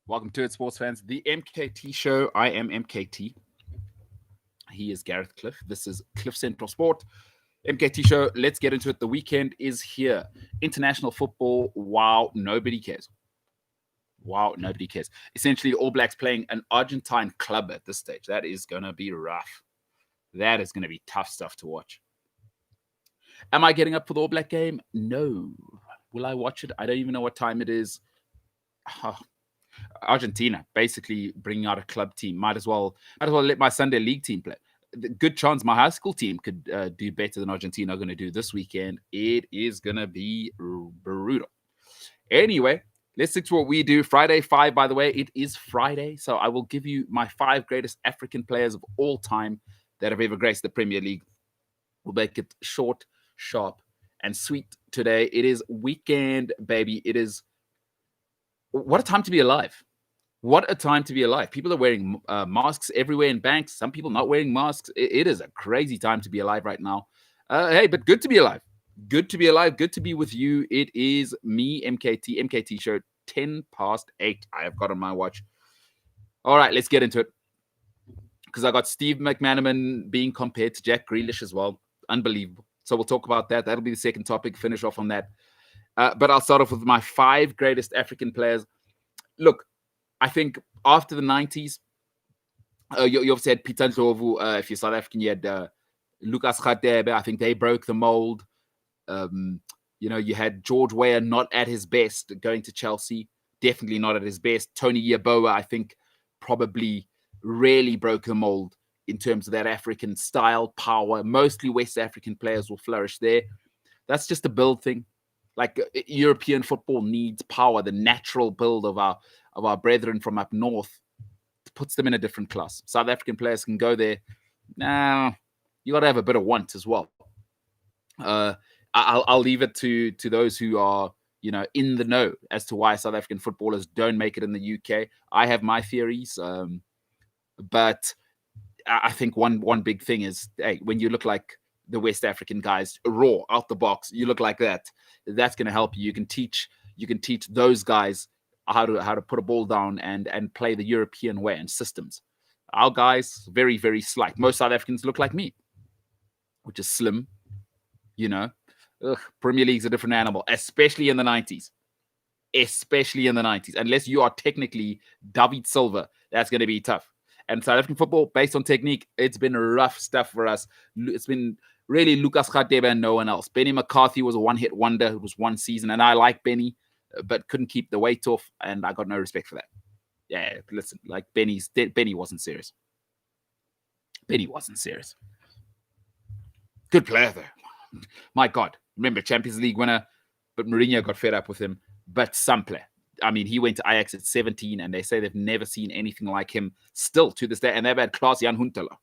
Welcome to it, sports fans. The MKT Show. I am MKT. He is Gareth Cliff. This is Cliff Central Sport. MKT Show. Let's get into it. The weekend is here. International football. Wow, nobody cares. Wow, nobody cares. Essentially, the All Blacks playing an Argentine club at this stage. That is going to be rough. That is going to be tough stuff to watch. Am I getting up for the All Black game? No. Will I watch it? I don't even know what time it is. Argentina basically bringing out a club team. Might as well let my Sunday league team play. The good chance my high school team could do better than Argentina are going to do this weekend. It is going to be brutal. Anyway, let's stick to what we do. Friday 5, by the way, it is Friday. So I will give you my 5 greatest African players of all time that have ever graced the Premier League. We'll make it short, sharp, and sweet today. It is weekend, baby. It is what a time to be alive. What a time to be alive. People are wearing masks everywhere in banks. Some people not wearing masks. It is a crazy time to be alive right now. Hey, but good to be alive. Good to be alive. Good to be with you. It is me, MKT Show, 10 past 8. I have got on my watch. All right, let's get into it. Because I got Steve Mcmanaman being compared to Jack Grealish as well. Unbelievable. So we'll talk about that. That'll be the second topic. Finish off on that. But I'll start off with my 5 greatest African players. Look, I think after the 90s, you obviously had Peter Ndlovu. If you're South African, you had Lucas Radebe. I think they broke the mold. You had George Weah not at his best going to Chelsea. Definitely not at his best. Tony Yeboah, I think, probably really broke the mold in terms of that African style, power. Mostly West African players will flourish there. That's just a build thing. Like European football needs power. The natural build of our brethren from up north puts them in a different class. South African players can go there. Nah, you got to have a bit of want as well. I'll leave it to those who are in the know as to why South African footballers don't make it in the UK. I have my theories, but I think one big thing is, hey, when you look like the West African guys, raw out the box, you look like that. That's going to help you. You can teach those guys how to put a ball down and play the European way and systems. Our guys, very, very slight. Most South Africans look like me, which is slim. Premier League's a different animal, especially in the 90s. Unless you are technically David Silva, that's going to be tough. And South African football, based on technique, it's been rough stuff for us. It's been really Lucas Radebe and no one else. Benny McCarthy was a one-hit wonder. It was one season, and I like Benny, but couldn't keep the weight off, and I got no respect for that. Yeah, listen, like Benny wasn't serious. Benny wasn't serious. Good player, though. My God. Remember, Champions League winner, but Mourinho got fed up with him. But some player. I mean, he went to Ajax at 17, and they say they've never seen anything like him still to this day. And they've had Klaas-Jan Huntelaar.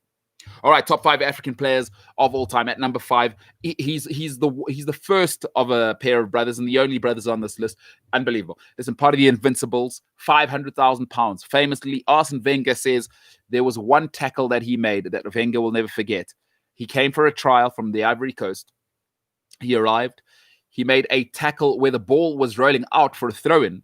All right, top 5 African players of all time. At number 5, he's the first of a pair of brothers and the only brothers on this list. Unbelievable. Listen, part of the Invincibles, £500,000. Famously, Arsene Wenger says there was one tackle that he made that Wenger will never forget. He came for a trial from the Ivory Coast. He arrived. He made a tackle where the ball was rolling out for a throw-in.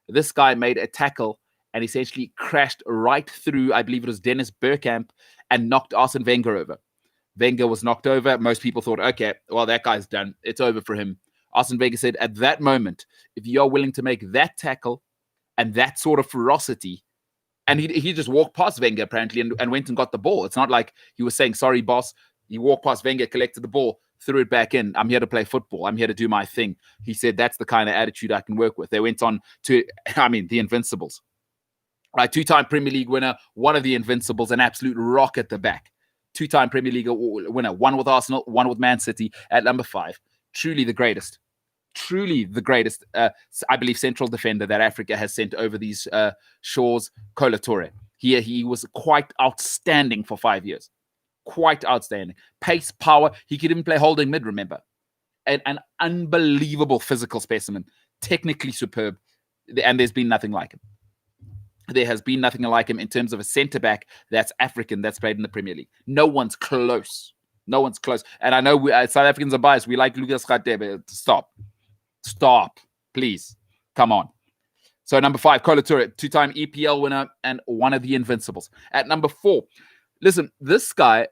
This guy made a tackle and essentially crashed right through, I believe it was Dennis Bergkamp, and knocked Arsene Wenger over. Wenger was knocked over. Most people thought, okay, well, that guy's done. It's over for him. Arsene Wenger said, at that moment, if you are willing to make that tackle and that sort of ferocity, and he just walked past Wenger, apparently, and went and got the ball. It's not like he was saying, sorry, boss. He walked past Wenger, collected the ball, threw it back in. I'm here to play football. I'm here to do my thing. He said, that's the kind of attitude I can work with. They went on to, the Invincibles. Right, 2-time Premier League winner, one of the Invincibles, an absolute rock at the back. 2-time Premier League winner, one with Arsenal, one with Man City at number 5. Truly the greatest. I believe, central defender that Africa has sent over these shores, Yaya Toure. He was quite outstanding for 5 years. Quite outstanding. Pace, power. He could even play holding mid, remember. An unbelievable physical specimen. Technically superb. And there's been nothing like him. There has been nothing like him in terms of a centre-back that's African that's played in the Premier League. No one's close. And I know South Africans are biased. We like Lucas Radebe. Stop. Please. Come on. So number 5, Kolo Toure, 2-time EPL winner and one of the Invincibles. At number 4, listen, this guy,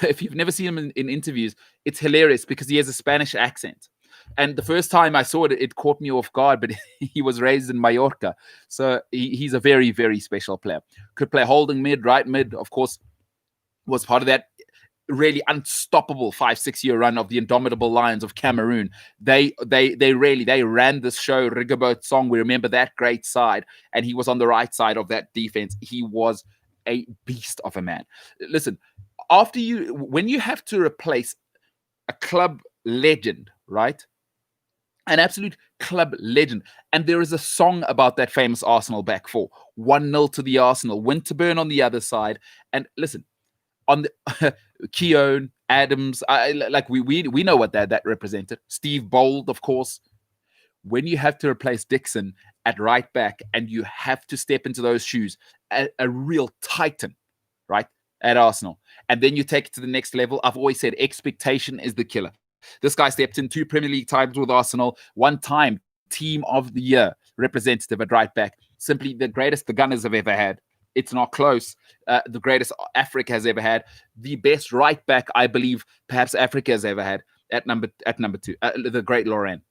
if you've never seen him in interviews, it's hilarious because he has a Spanish accent. And the first time I saw it, it caught me off guard, but he was raised in Mallorca. So he's a very, very special player. Could play holding mid, right mid, of course, was part of that really unstoppable 5-6 year run of the indomitable Lions of Cameroon. They ran this show, Rigobert Song. We remember that great side, and he was on the right side of that defense. He was a beast of a man. Listen, when you have to replace a club legend, right? An absolute club legend. And there is a song about that famous Arsenal back four. 1-0 to the Arsenal. Winterburn on the other side. And listen, on the Keown, Adams, we know what that represented. Steve Bold, of course. When you have to replace Dixon at right back and you have to step into those shoes, a real titan, right, at Arsenal. And then you take it to the next level. I've always said expectation is the killer. This guy stepped in 2 Premier League titles with Arsenal, 1-time Team of the Year representative at right back. Simply the greatest the Gunners have ever had. It's not close. The greatest Africa has ever had. The best right back, I believe, perhaps Africa has ever had at number 2. The great Laurent.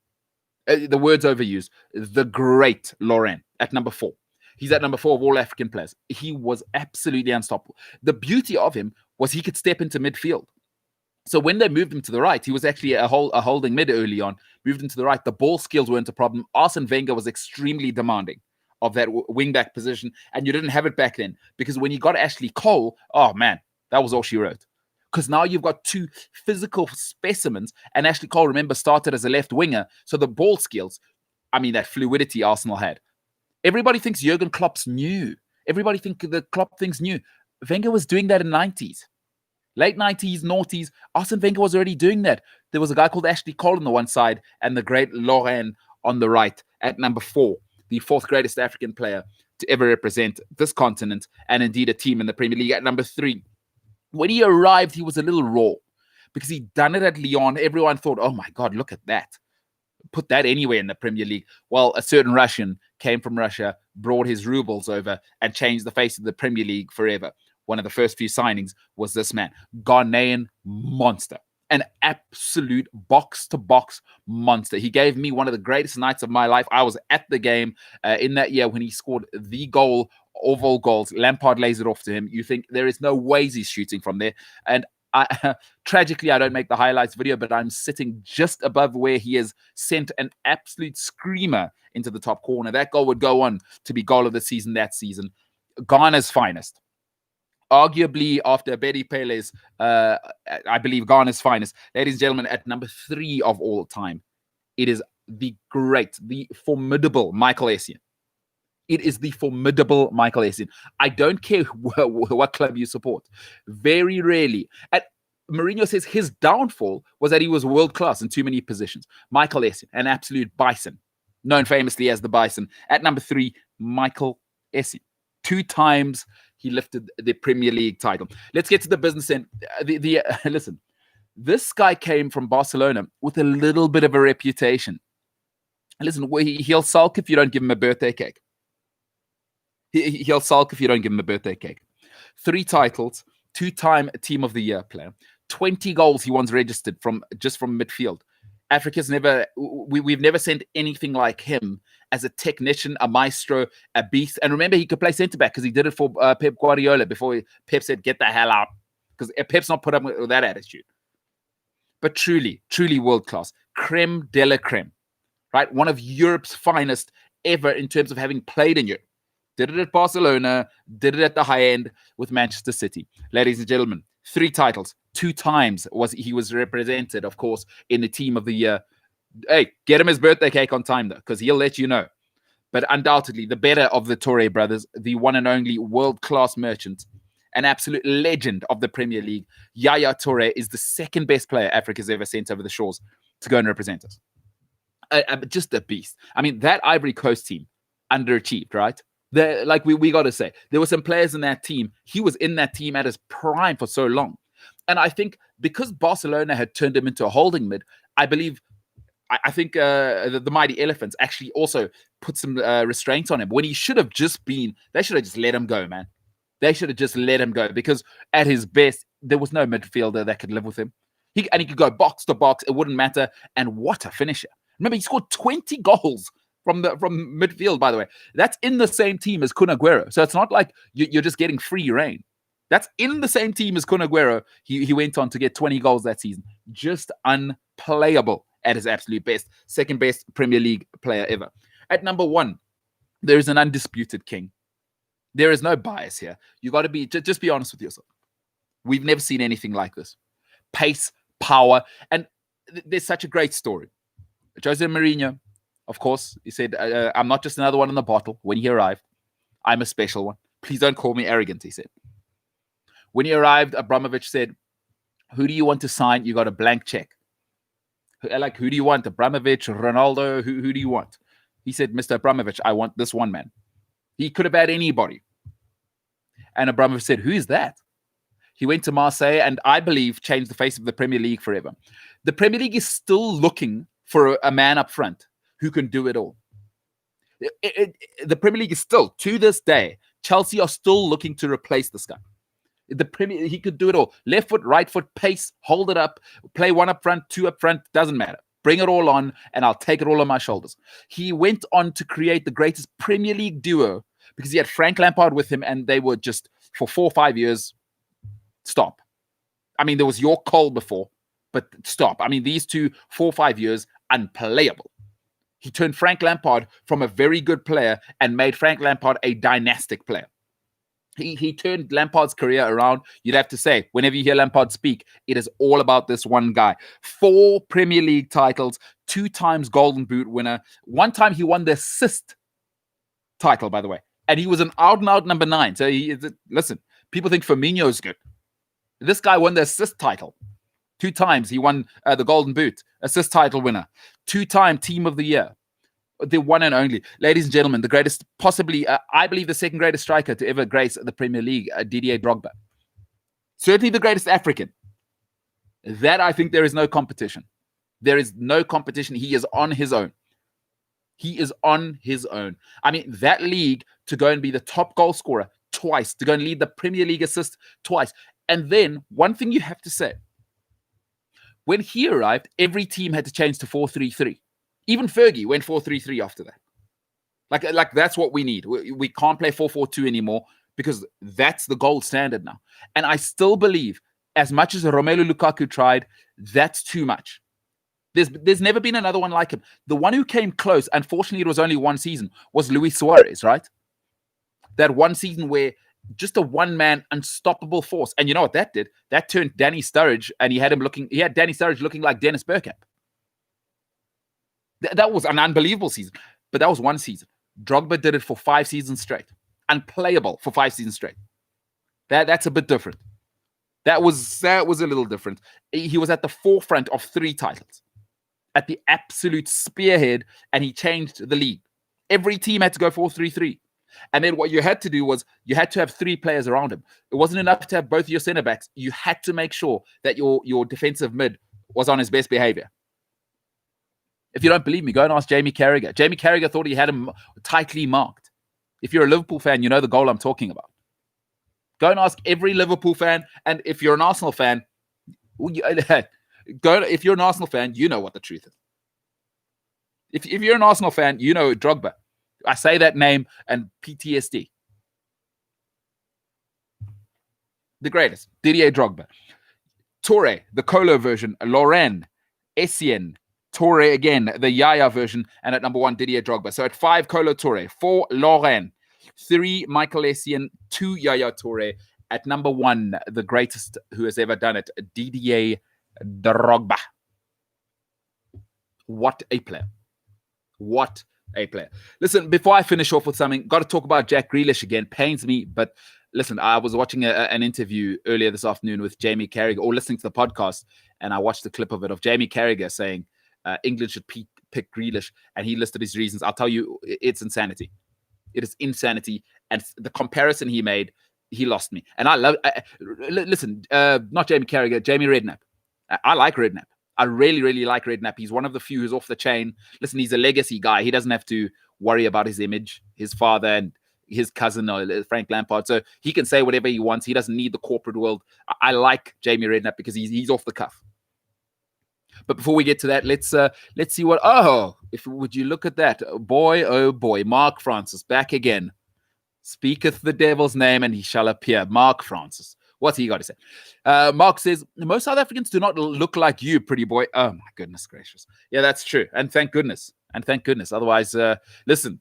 The word's overused. The great Laurent at number 4. He's at number 4 of all African players. He was absolutely unstoppable. The beauty of him was he could step into midfield. So when they moved him to the right, he was actually a holding mid early on, moved him to the right. The ball skills weren't a problem. Arsene Wenger was extremely demanding of that wing-back position, and you didn't have it back then because when you got Ashley Cole, oh man, that was all she wrote. Because now you've got 2 physical specimens, and Ashley Cole, remember, started as a left winger, so the ball skills, I mean, that fluidity Arsenal had. Everybody thinks Jurgen Klopp's new. Everybody thinks the Klopp thing's new. Wenger was doing that in the 90s. Late 90s, noughties, Arsene Wenger was already doing that. There was a guy called Ashley Cole on the one side and the great Laurent on the right at number 4, the 4th greatest African player to ever represent this continent and indeed a team in the Premier League at number 3. When he arrived, he was a little raw because he'd done it at Lyon. Everyone thought, oh my God, look at that. Put that anywhere in the Premier League. Well, a certain Russian came from Russia, brought his rubles over and changed the face of the Premier League forever. One of the first few signings was this man, Ghanaian monster, an absolute box-to-box monster. He gave me one of the greatest nights of my life. I was at the game in that year when he scored the goal of all goals. Lampard lays it off to him. You think there is no ways he's shooting from there. And tragically, I don't make the highlights video, but I'm sitting just above where he has sent an absolute screamer into the top corner. That goal would go on to be goal of the season that season. Ghana's finest. Arguably, after Betty Pele's, I believe, Ghana's finest. Ladies and gentlemen, at number 3 of all time, it is the great, the formidable Michael Essien. It is the formidable Michael Essien. I don't care what club you support. Very rarely. Mourinho says his downfall was that he was world-class in too many positions. Michael Essien, an absolute bison, known famously as the Bison. At number 3, Michael Essien. 2 times he lifted the Premier League title. Let's get to the business end. Listen, this guy came from Barcelona with a little bit of a reputation. Listen, he'll sulk if you don't give him a birthday cake. He'll sulk if you don't give him a birthday cake. 3 titles, 2-time Team of the Year player, 20 goals he once registered from midfield. Africa's we've never sent anything like him as a technician, a maestro, a beast. And remember, he could play centre-back because he did it for Pep Guardiola before Pep said, get the hell out. Because Pep's not put up with that attitude. But truly, truly world-class. Creme de la creme. Right? One of Europe's finest ever in terms of having played in Europe. Did it at Barcelona, did it at the high end with Manchester City. Ladies and gentlemen, 3 titles, 2 times he was represented, of course, in the Team of the Year. Hey, get him his birthday cake on time, though, because he'll let you know. But undoubtedly, the better of the Toure brothers, the one and only world-class merchant, an absolute legend of the Premier League, Yaya Toure is the 2nd best player Africa's ever sent over the shores to go and represent us. Just a beast. I mean, that Ivory Coast team underachieved, right? We got to say, there were some players in that team. He was in that team at his prime for so long. And I think because Barcelona had turned him into a holding mid, I believe I think the Mighty Elephants actually also put some restraints on him when he should have just been. They should have just let him go, man. They should have just let him go because at his best, there was no midfielder that could live with him. He could go box to box. It wouldn't matter. And what a finisher. Remember, he scored 20 goals from midfield, by the way. That's in the same team as Kun Aguero. So it's not like you're just getting free reign. That's in the same team as Kun Aguero. He went on to get 20 goals that season. Just unplayable at his absolute best. Second best Premier League player ever. At number 1, there is an undisputed king. There is no bias here. You got to just be honest with yourself. We've never seen anything like this. Pace, power, and there's such a great story. Jose Mourinho, of course, he said, I'm not just another one in the bottle when he arrived. I'm a special one. Please don't call me arrogant, he said. When he arrived, Abramovich said, who do you want to sign? You got a blank check. Like, who do you want? Abramovich, Ronaldo, who do you want? He said, Mr. Abramovich, I want this one man. He could have had anybody. And Abramovich said, who is that? He went to Marseille and I believe changed the face of the Premier League forever. The Premier League is still looking for a man up front who can do it all. The Premier League is still, to this day, Chelsea are still looking to replace this guy. He could do it all. Left foot, right foot, pace, hold it up, play one up front, two up front, doesn't matter. Bring it all on and I'll take it all on my shoulders. He went on to create the greatest Premier League duo because he had Frank Lampard with him and they were just, for 4 or 5 years, stop. I mean, there was York Cole before, but stop. I mean, these two, 4 or 5 years, unplayable. He turned Frank Lampard from a very good player and made Frank Lampard a dynastic player. He turned Lampard's career around. You'd have to say, whenever you hear Lampard speak, it is all about this one guy. 4 Premier League titles, 2 times Golden Boot winner. One time he won the assist title, by the way. And he was an out-and-out number 9. So, listen, people think Firmino is good. This guy won the assist title. 2 times he won the Golden Boot, assist title winner. 2-time Team of the Year. The one and only. Ladies and gentlemen, the greatest, possibly, I believe the second greatest striker to ever grace the Premier League, Didier Drogba. Certainly the greatest African. That, I think, there is no competition. There is no competition. He is on his own. He is on his own. I mean, that league, to go and be the top goal scorer twice, to go and lead the Premier League assist twice. And then, one thing you have to say, when he arrived, every team had to change to 4-3-3. Even Fergie went 4-3-3 after that. Like that's what we need. We can't play 4-4-2 anymore because that's the gold standard now. And I still believe, as much as Romelu Lukaku tried, that's too much. There's never been another one like him. The one who came close, unfortunately, it was only one season, was Luis Suarez, right? That one season where just a one-man unstoppable force. And you know what that did? That turned Danny Sturridge, and he had Danny Sturridge looking like Dennis Bergkamp. That was an unbelievable season. But that was one season. Drogba did it for 5 seasons straight. Unplayable for 5 seasons straight. That's a bit different. That was a little different. He was at the forefront of 3 titles. At the absolute spearhead, and he changed the league. Every team had to go 4-3-3. And then what you had to do was you had to have 3 players around him. It wasn't enough to have both your center backs. You had to make sure that your defensive mid was on his best behavior. If you don't believe me, go and ask Jamie Carragher. Jamie Carragher thought he had him tightly marked. If you're a Liverpool fan, you know the goal I'm talking about. Go and ask every Liverpool fan. And if you're an Arsenal fan, if you're an Arsenal fan, you know what the truth is. If you're an Arsenal fan, you know Drogba. I say that name and PTSD. The greatest, Didier Drogba. Toure, the Colo version. Lauren, Essien, Toure again, the Yaya version. And at number 1, Didier Drogba. So at 5, Colo Toure. 4, Lauren. 3, Michael Essien. 2, Yaya Toure. At number 1, the greatest who has ever done it, Didier Drogba. What a player. What a player. Listen, before I finish off with something, got to talk about Jack Grealish again. Pains me, but listen, I was watching an interview earlier this afternoon with Jamie Carragher, or listening to the podcast, and I watched the clip of it of Jamie Carragher saying England should pick Grealish, and he listed his reasons. I'll tell you, it's insanity. It is insanity, and the comparison he made, he lost me. And I love, listen, not Jamie Carragher, Jamie Redknapp. I like Redknapp. I really, really like Redknapp. He's one of the few who's off the chain. Listen, he's a legacy guy. He doesn't have to worry about his image, his father and his cousin, or Frank Lampard. So he can say whatever he wants. He doesn't need the corporate world. I like Jamie Redknapp because he's off the cuff. But before we get to that, let's see what. Would you look at that, boy? Oh boy, Mark Francis back again. Speaketh the devil's name, and he shall appear. Mark Francis. What's he got to say? Mark says, most South Africans do not look like you, pretty boy. Oh my goodness gracious. Yeah, that's true. And thank goodness. Otherwise, listen.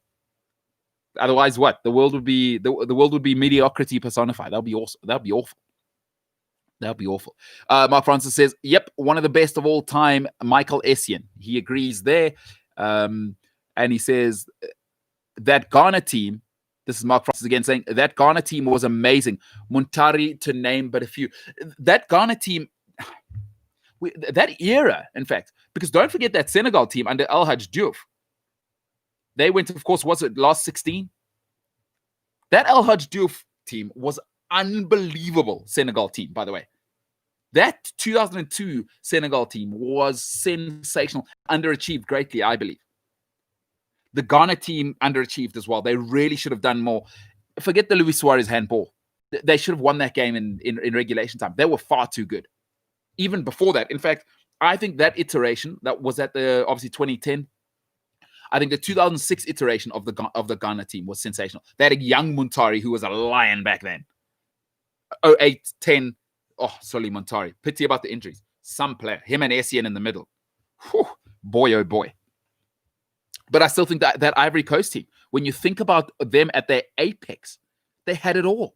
Otherwise, what? The world would be mediocrity personified. That'll be awesome. That'll be awful. Mark Francis says, yep, one of the best of all time, Michael Essien. He agrees there. And he says that Ghana team, this is Mark Francis again saying, that Ghana team was amazing. Muntari to name but a few. That Ghana team, that era, in fact, because don't forget that Senegal team under El Hadj Diouf. They went, of course, was it last 16? That El Hadj Diouf team was unbelievable. Senegal team, by the way. That 2002 Senegal team was sensational. Underachieved greatly, I believe. The Ghana team underachieved as well. They really should have done more. Forget the Luis Suarez handball. They should have won that game in regulation time. They were far too good. Even before that. In fact, I think that iteration, that was at the, obviously, 2010. I think the 2006 iteration of the Ghana team was sensational. They had a young Muntari who was a lion back then. 08, 10. Oh, Solly Muntari. Pity about the injuries. Some player. Him and Essien in the middle. Whew, boy, oh boy. But I still think that Ivory Coast team, when you think about them at their apex, they had it all.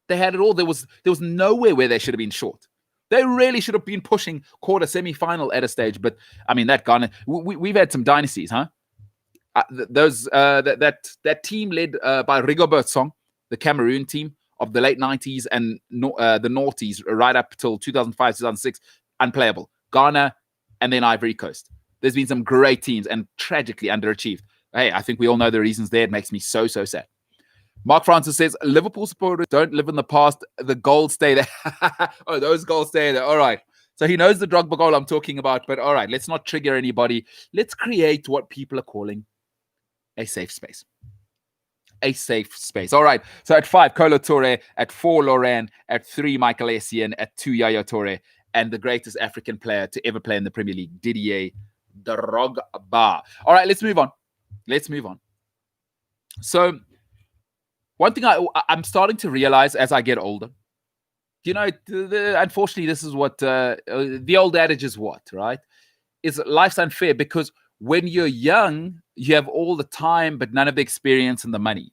There was nowhere where they should have been short. They really should have been pushing quarter semi-final at a stage. But I mean, that Ghana, we've had some dynasties, huh? That team led by Rigobert Song, the Cameroon team of the late 90s and the noughties, right up till 2005, 2006, unplayable. Ghana and then Ivory Coast. There's been some great teams and tragically underachieved. Hey, I think we all know the reasons there. It makes me so sad. Mark Francis says, Liverpool supporters don't live in the past. The goals stay there. Oh, those goals stay there. All right. So he knows the Drogba goal I'm talking about. But all right, let's not trigger anybody. Let's create what people are calling a safe space. A safe space. All right. So at 5, Kolo Toure. At 4, Laurent. At 3, Michael Essien. At 2, Yaya Toure. And the greatest African player to ever play in the Premier League, Didier Drogba. All right, let's move on. So one thing I'm starting to realize as I get older, you know, unfortunately, this is what the old adage is what, right? Is life's unfair because when you're young, you have all the time, but none of the experience and the money.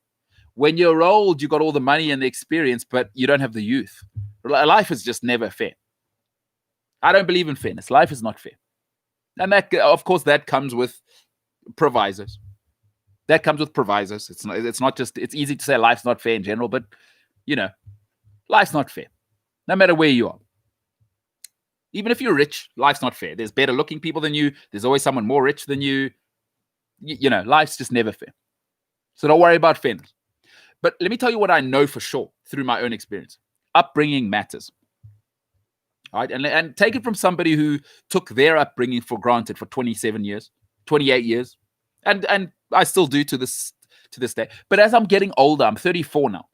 When you're old, you got all the money and the experience, but you don't have the youth. Life is just never fair. I don't believe in fairness. Life is not fair. And that, of course, that comes with provisos. It's not just, it's easy to say life's not fair in general, but, you know, life's not fair. No matter where you are. Even if you're rich, life's not fair. There's better looking people than you. There's always someone more rich than you. You know, life's just never fair. So don't worry about fairness. But let me tell you what I know for sure through my own experience. Upbringing matters. All right, and take it from somebody who took their upbringing for granted for 27 years, 28 years, and I still do to this day. But as I'm getting older, I'm 34 now,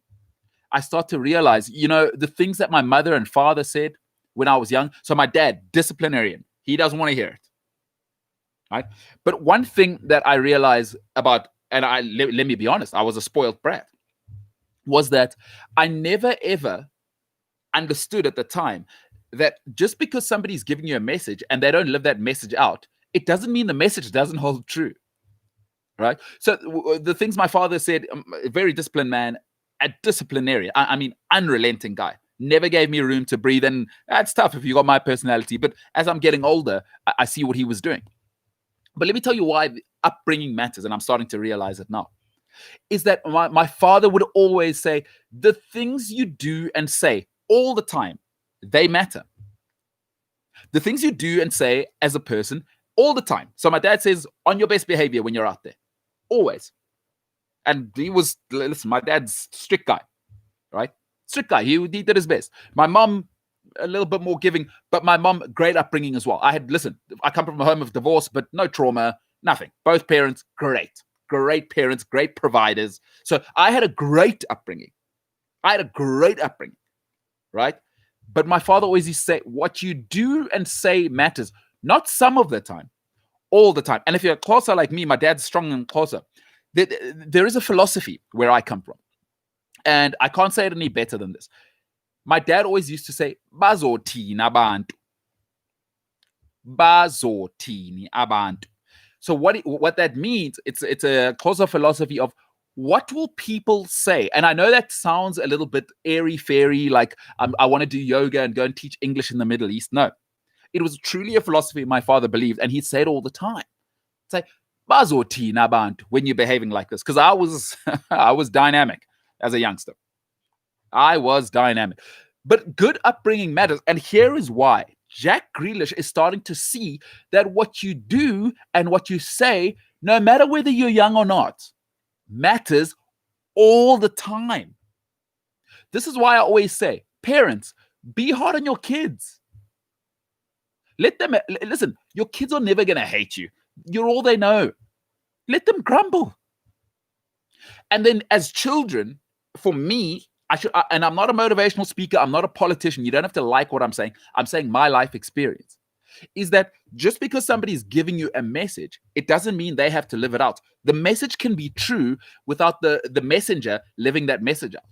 I start to realize, you know, the things that my mother and father said when I was young. So my dad, disciplinarian, he doesn't want to hear it. Right? But one thing that I realized about, and let me be honest, I was a spoiled brat, was that I never ever understood at the time that just because somebody's giving you a message and they don't live that message out, it doesn't mean the message doesn't hold true, right? So the things my father said, a very disciplined man, a disciplinarian, I mean, unrelenting guy, never gave me room to breathe. And that's tough if you got my personality. But as I'm getting older, I see what he was doing. But let me tell you why the upbringing matters, and I'm starting to realize it now, is that my father would always say, the things you do and say all the time, they matter. The things you do and say as a person all the time. So my dad says, on your best behavior when you're out there. Always. And he was, listen, my dad's strict guy, right? Strict guy. He did his best. My mom, a little bit more giving. But my mom, great upbringing as well. I come from a home of divorce, but no trauma, nothing. Both parents, great parents, great providers. So I had a great upbringing. Right? But my father always used to say, what you do and say matters. Not some of the time, all the time. And if you're closer like me, my dad's strong and closer. There is a philosophy where I come from. And I can't say it any better than this. My dad always used to say, bazothini abantu. Bazothini abantu. So what that means, it's a closer philosophy of what will people say? And I know that sounds a little bit airy-fairy, like I want to do yoga and go and teach English in the Middle East. No, it was truly a philosophy my father believed, and he'd say it all the time. Say, bazothini abantu, when you're behaving like this. Because I was dynamic as a youngster. I was dynamic. But good upbringing matters. And here is why. Jack Grealish is starting to see that what you do and what you say, no matter whether you're young or not, matters all the time. This is why I always say, parents, be hard on your kids. Let them, listen, your kids are never going to hate you. You're all they know. Let them grumble. And then as children, for me, and I'm not a motivational speaker, I'm not a politician, you don't have to like what I'm saying my life experience, is that just because somebody's giving you a message, it doesn't mean they have to live it out. The message can be true without the messenger living that message out.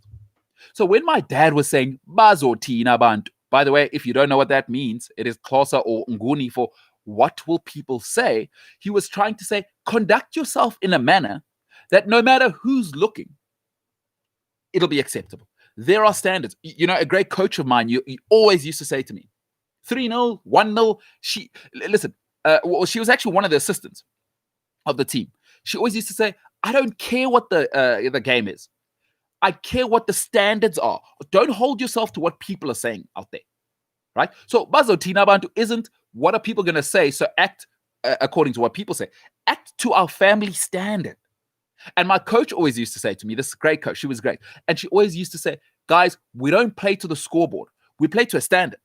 So when my dad was saying, bazothini abantu, by the way, if you don't know what that means, it is Xhosa or Nguni for what will people say, he was trying to say, conduct yourself in a manner that no matter who's looking, it'll be acceptable. There are standards. You know, a great coach of mine, he always used to say to me, 3-0, 1-0. She was actually one of the assistants of the team. She always used to say, I don't care what the game is. I care what the standards are. Don't hold yourself to what people are saying out there. Right? So, bazothini abantu isn't what are people going to say, so act according to what people say. Act to our family standard. And my coach always used to say to me, this great coach, she was great. And she always used to say, guys, we don't play to the scoreboard. We play to a standard.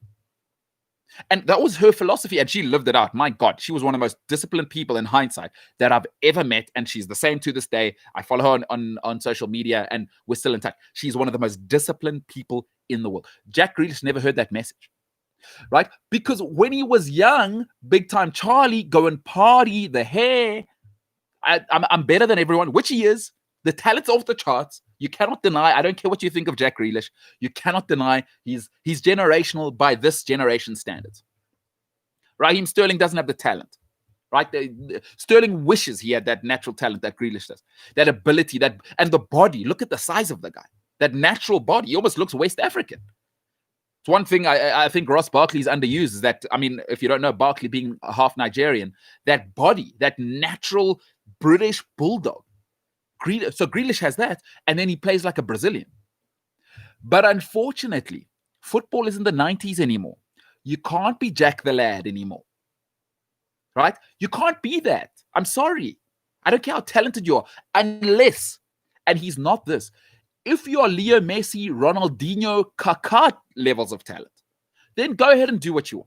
And that was her philosophy. And she lived it out. My God, she was one of the most disciplined people in hindsight that I've ever met. And she's the same to this day. I follow her on social media and we're still in touch. She's one of the most disciplined people in the world. Jack Grealish never heard that message. Right? Because when he was young, big time Charlie, go and party, the hair, I'm better than everyone, which he is. The talent's off the charts. You cannot deny. I don't care what you think of Jack Grealish. You cannot deny he's generational by this generation's standards. Raheem Sterling doesn't have the talent. Right? Sterling wishes he had that natural talent that Grealish does. That ability, and the body. Look at the size of the guy. That natural body. He almost looks West African. It's one thing I think Ross Barkley's underused is that, I mean, if you don't know Barkley being half Nigerian, that body, that natural British bulldog. So Grealish has that, and then he plays like a Brazilian. But unfortunately, football isn't the 90s anymore. You can't be Jack the Lad anymore. Right? You can't be that. I'm sorry. I don't care how talented you are, unless, and he's not this, if you are Leo Messi, Ronaldinho, Kaká levels of talent, then go ahead and do what you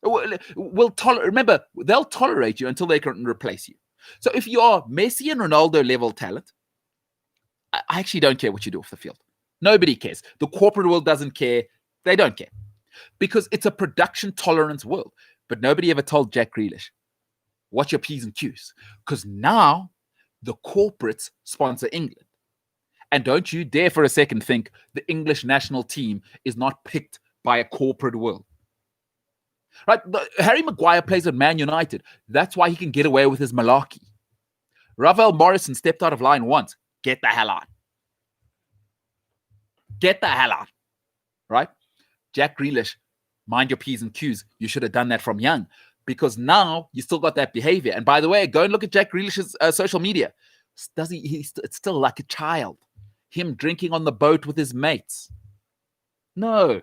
want. Remember, they'll tolerate you until they can replace you. So if you are Messi and Ronaldo level talent, I actually don't care what you do off the field. Nobody cares. The corporate world doesn't care. They don't care. Because it's a production tolerance world. But nobody ever told Jack Grealish, watch your P's and Q's. Because now the corporates sponsor England. And don't you dare for a second think the English national team is not picked by a corporate world. Right? Harry Maguire plays at Man United. That's why he can get away with his malarkey. Ravel Morrison stepped out of line once. Get the hell out. Get the hell out. Right? Jack Grealish, mind your P's and Q's. You should have done that from young. Because now you still got that behavior. And by the way, go and look at Jack Grealish's social media. It's still like a child. Him drinking on the boat with his mates. No.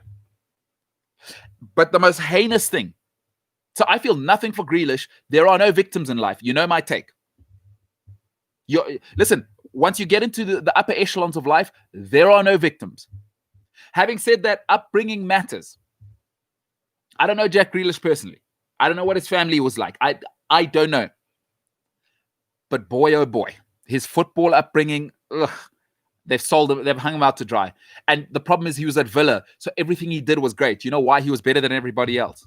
But the most heinous thing. So I feel nothing for Grealish. There are no victims in life. You know my take. Listen, once you get into the upper echelons of life, there are no victims. Having said that, upbringing matters. I don't know Jack Grealish personally. I don't know what his family was like. I don't know. But boy, oh boy, his football upbringing, they've sold him, they've hung him out to dry. And the problem is he was at Villa, so everything he did was great. You know why he was better than everybody else?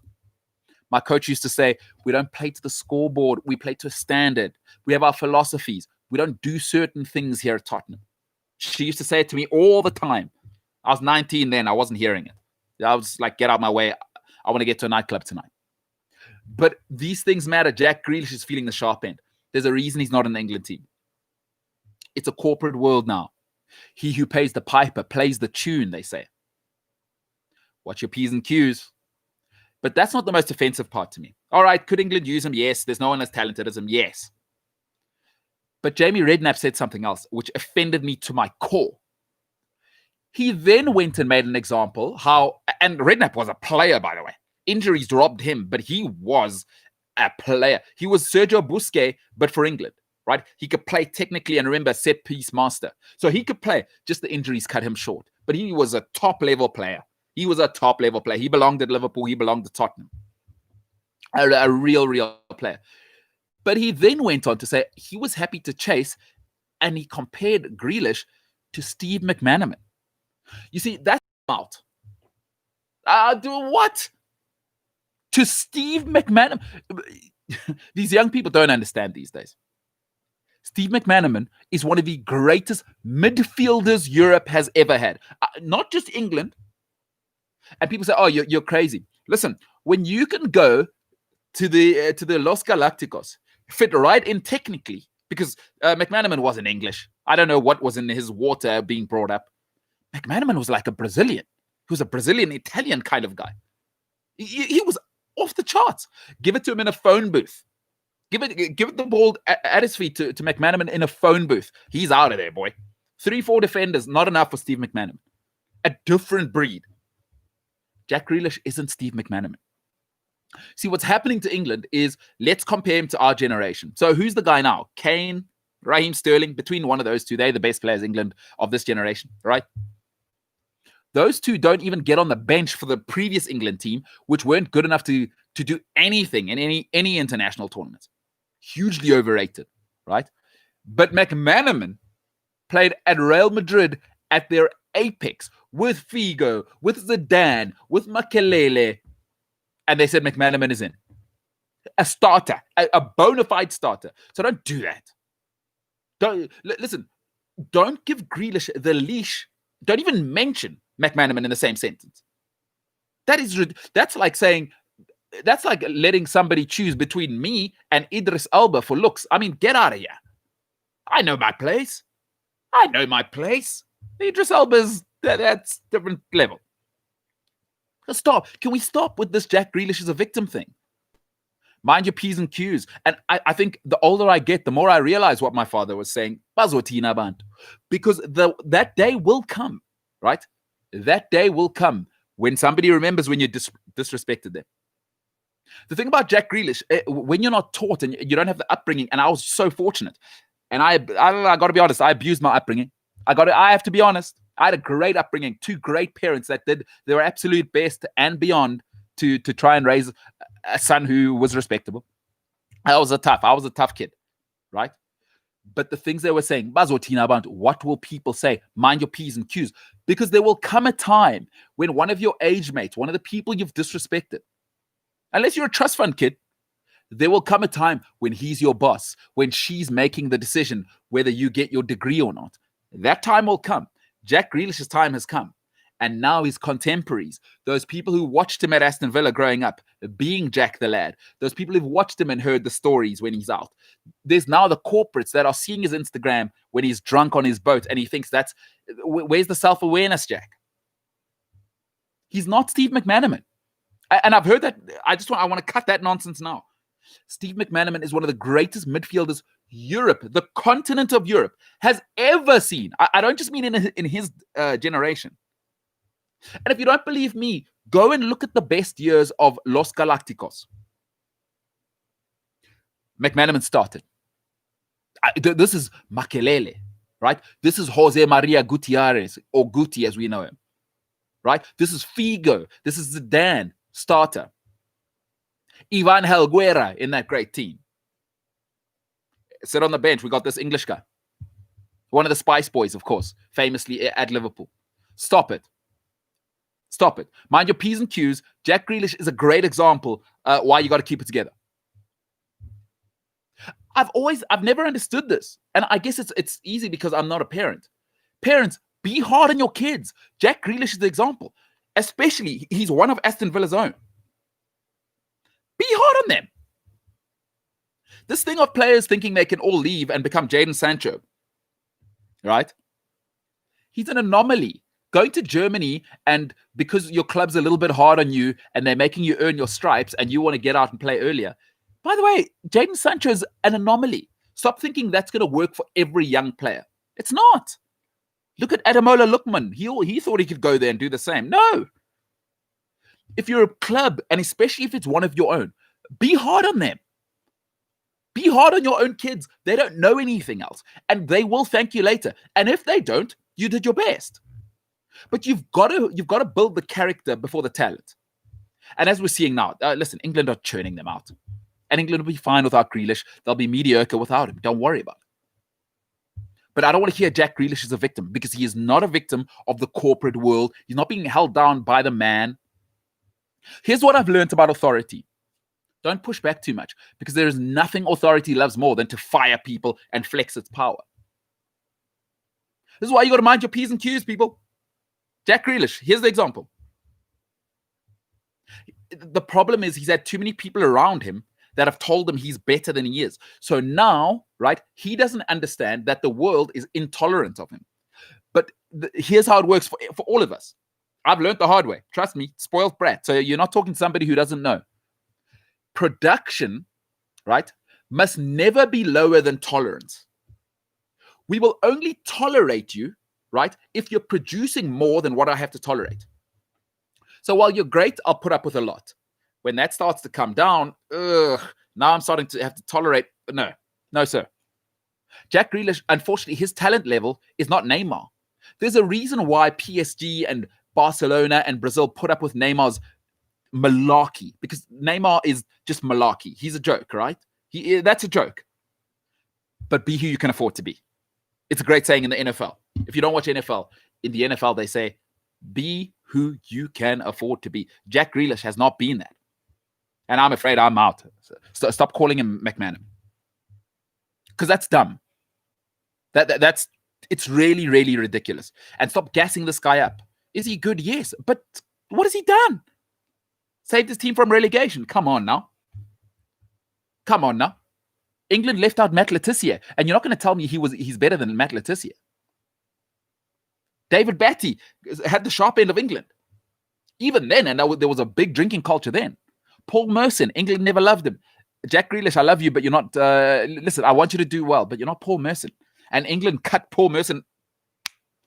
My coach used to say, we don't play to the scoreboard, we play to a standard. We have our philosophies. We don't do certain things here at Tottenham. She used to say it to me all the time. I was 19 then, I wasn't hearing it. I was like, get out of my way. I want to get to a nightclub tonight. But these things matter. Jack Grealish is feeling the sharp end. There's a reason he's not in the England team. It's a corporate world now. He who pays the piper plays the tune, they say. Watch your P's and Q's. But that's not the most offensive part to me. All right, could England use him? Yes. There's no one as talented as him? Yes. But Jamie Redknapp said something else, which offended me to my core. He then went and made an example and Redknapp was a player, by the way. Injuries robbed him, but he was a player. He was Sergio Busquets, but for England, right? He could play technically, and remember, set-piece master. So he could play, just the injuries cut him short. But he was a top-level player. He was a top-level player. He belonged at Liverpool. He belonged to Tottenham. A real player. But he then went on to say he was happy to chase, and he compared Grealish to Steve McManaman. You see, that's out. What? To Steve McManaman. These young people don't understand these days. Steve McManaman is one of the greatest midfielders Europe has ever had. Not just England. And people say, oh, you're crazy. Listen, when you can go to the Los Galacticos, fit right in technically, because McManaman wasn't English. I don't know what was in his water being brought up. McManaman was like a Brazilian. He was a Brazilian-Italian kind of guy. He was off the charts. Give it to him in a phone booth. Give it the ball at his feet to McManaman in a phone booth. He's out of there, boy. 3-4 defenders, not enough for Steve McManaman. A different breed. Jack Grealish isn't Steve McManaman. See, what's happening to England is, let's compare him to our generation. So who's the guy now? Kane, Raheem Sterling, between one of those two, they're the best players England of this generation, right? Those two don't even get on the bench for the previous England team, which weren't good enough to do anything in any international tournaments. Hugely overrated, right? But McManaman played at Real Madrid at their apex with Figo, with Zidane, with Makelele, and they said McManaman is in. A starter, a bona fide starter. So don't do that. Don't give Grealish the leash. Don't even mention McManaman in the same sentence. That's like letting somebody choose between me and Idris Elba for looks. I mean, get out of here. I know my place. Idris Elba's that's different level. Stop. Can we stop with this Jack Grealish is a victim thing? Mind your P's and Q's. And I think the older I get, the more I realize what my father was saying. Because that day will come, right? That day will come when somebody remembers when you disrespected them. The thing about Jack Grealish, when you're not taught and you don't have the upbringing, and I was so fortunate, and I got to be honest, I abused my upbringing. I have to be honest. I had a great upbringing, 2 great parents that did their absolute best and beyond to try and raise a son who was respectable. I was a tough kid, right? But the things they were saying, what will people say? Mind your P's and Q's. Because there will come a time when one of your age mates, one of the people you've disrespected, unless you're a trust fund kid, there will come a time when he's your boss, when she's making the decision whether you get your degree or not. That time will come. Jack Grealish's time has come. And now his contemporaries, those people who watched him at Aston Villa growing up, being Jack the lad, those people who've watched him and heard the stories when he's out. There's now the corporates that are seeing his Instagram when he's drunk on his boat and he thinks where's the self-awareness, Jack? He's not Steve McManaman. And I've heard that. I want to cut that nonsense now. Steve McManaman is one of the greatest midfielders Europe, the continent of Europe, has ever seen. I don't just mean in his generation. And if you don't believe me, go and look at the best years of Los Galacticos. McManaman started. This is Makelele, right? This is Jose Maria Gutierrez, or Guti as we know him, right? This is Figo. This is Zidane, starter. Ivan Helguera in that great team. Sit on the bench. We got this English guy. One of the Spice Boys, of course, famously at Liverpool. Stop it. Stop it. Mind your P's and Q's. Jack Grealish is a great example why you got to keep it together. I've never understood this. And I guess it's easy because I'm not a parent. Parents, be hard on your kids. Jack Grealish is the example. Especially, he's one of Aston Villa's own. Be hard on them. This thing of players thinking they can all leave and become Jadon Sancho, right? He's an anomaly. Going to Germany and because your club's a little bit hard on you and they're making you earn your stripes and you want to get out and play earlier. By the way, Jadon Sancho is an anomaly. Stop thinking that's going to work for every young player. It's not. Look at Ademola Lookman. He thought he could go there and do the same. No. If you're a club, and especially if it's one of your own, be hard on them. Be hard on your own kids. They don't know anything else. And they will thank you later. And if they don't, you did your best. But you've got to build the character before the talent. And as we're seeing now, listen, England are churning them out. And England will be fine without Grealish. They'll be mediocre without him. Don't worry about it. But I don't want to hear Jack Grealish as a victim because he is not a victim of the corporate world. He's not being held down by the man. Here's what I've learned about authority. Don't push back too much because there is nothing authority loves more than to fire people and flex its power. This is why you got to mind your P's and Q's, people. Jack Grealish, here's the example. The problem is he's had too many people around him that have told him he's better than he is. So now, right, he doesn't understand that the world is intolerant of him. But here's how it works for all of us. I've learned the hard way. Trust me, spoiled brat. So you're not talking to somebody who doesn't know. Production, right, must never be lower than tolerance. We will only tolerate you, right, if you're producing more than what I have to tolerate. So while you're great, I'll put up with a lot. When that starts to come down, now I'm starting to have to tolerate. No, sir. Jack Grealish, unfortunately, his talent level is not Neymar. There's a reason why PSG and Barcelona and Brazil put up with Neymar's malarkey, because Neymar is just malarkey. He's a joke, right? That's a joke. But be who you can afford to be. It's a great saying in the NFL. If you don't watch NFL, in the NFL, they say, be who you can afford to be. Jack Grealish has not been that. And I'm afraid I'm out. So stop calling him Mcmanaman. Because that's dumb. It's really, really ridiculous. And stop gassing this guy up. Is he good? Yes. But what has he done? Saved his team from relegation. Come on now. England left out Matt Letizia. And you're not going to tell me he's better than Matt Letizia. David Batty had the sharp end of England. Even then, and there was a big drinking culture then. Paul Merson, England never loved him. Jack Grealish, I love you, but you're not... listen, I want you to do well, but you're not Paul Merson. And England cut Paul Merson...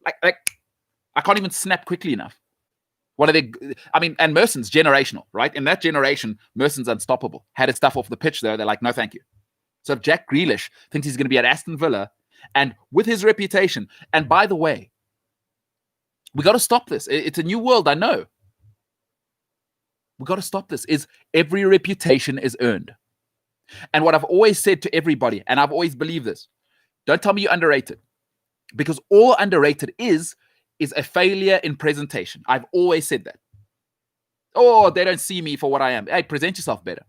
Like I can't even snap quickly enough. And Merson's generational, right? In that generation, Merson's unstoppable. Had his stuff off the pitch, though. They're like, no, thank you. So if Jack Grealish thinks he's going to be at Aston Villa, and with his reputation... And by the way, we got to stop this. It's a new world, I know. We got to stop this. Every reputation is earned. And what I've always said to everybody, and I've always believed this, don't tell me you're underrated. Because all underrated is a failure in presentation. I've always said that. Oh, they don't see me for what I am. Hey, present yourself better.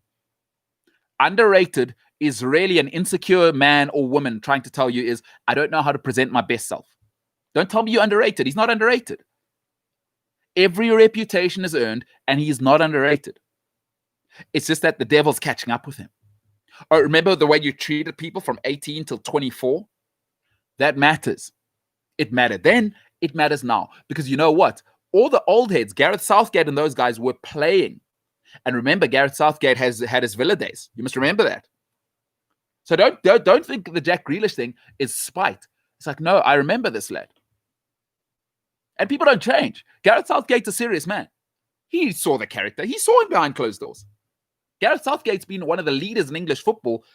Underrated is really an insecure man or woman trying to tell you I don't know how to present my best self. Don't tell me you're underrated. He's not underrated. Every reputation is earned, and he is not underrated. It's just that the devil's catching up with him. Oh, remember the way you treated people from 18 till 24? That matters. It mattered then. It matters now. Because you know what? All the old heads, Gareth Southgate and those guys were playing. And remember, Gareth Southgate has had his Villa days. You must remember that. So don't think the Jack Grealish thing is spite. It's like, no, I remember this lad. And people don't change. Gareth Southgate's a serious man. He saw the character. He saw him behind closed doors. Gareth Southgate's been one of the leaders in English football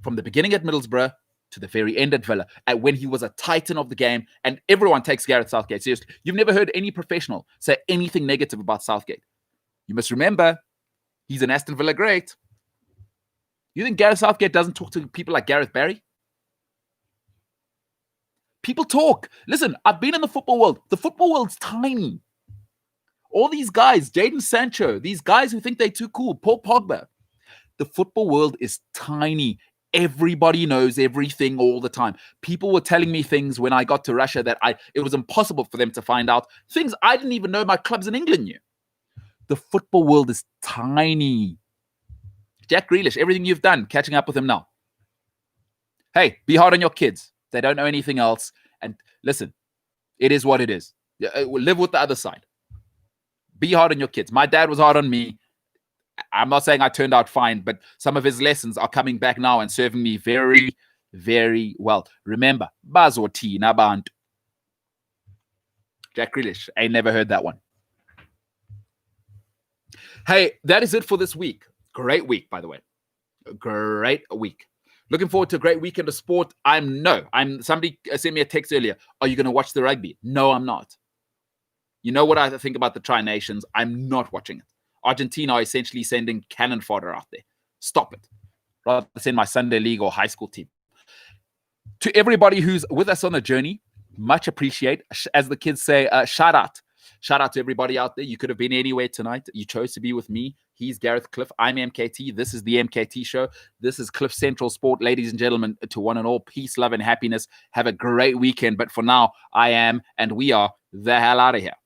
from the beginning at Middlesbrough to the very end at Villa, when he was a titan of the game, and everyone takes Gareth Southgate seriously. You've never heard any professional say anything negative about Southgate. You must remember, he's an Aston Villa great. You think Gareth Southgate doesn't talk to people like Gareth Barry? People talk. Listen, I've been in the football world. The football world's tiny. All these guys, Jadon Sancho, these guys who think they're too cool, Paul Pogba. The football world is tiny. Everybody knows everything all the time. People were telling me things when I got to Russia that it was impossible for them to find out. Things I didn't even know my clubs in England knew. The football world is tiny. Jack Grealish, everything you've done, catching up with him now. Hey, be hard on your kids. They don't know anything else. And listen, it is what it is. Live with the other side. Be hard on your kids. My dad was hard on me. I'm not saying I turned out fine, but some of his lessons are coming back now and serving me very, very well. Remember, bazoti nabantu. Jack Grealish. I never heard that one. Hey, that is it for this week. Great week, by the way. Great week. Looking forward to a great weekend of sport. Somebody sent me a text earlier. Are you going to watch the rugby? No, I'm not. You know what I think about the Tri-Nations? I'm not watching it. Argentina are essentially sending cannon fodder out there. Stop it. Rather send my Sunday league or high school team. To everybody who's with us on the journey, much appreciate. As the kids say, shout out. Shout out to everybody out there. You could have been anywhere tonight. You chose to be with me. He's Gareth Cliff. I'm MKT. This is the MKT Show. This is Cliff Central Sport. Ladies and gentlemen, to one and all, peace, love, and happiness. Have a great weekend. But for now, I am and we are the hell out of here.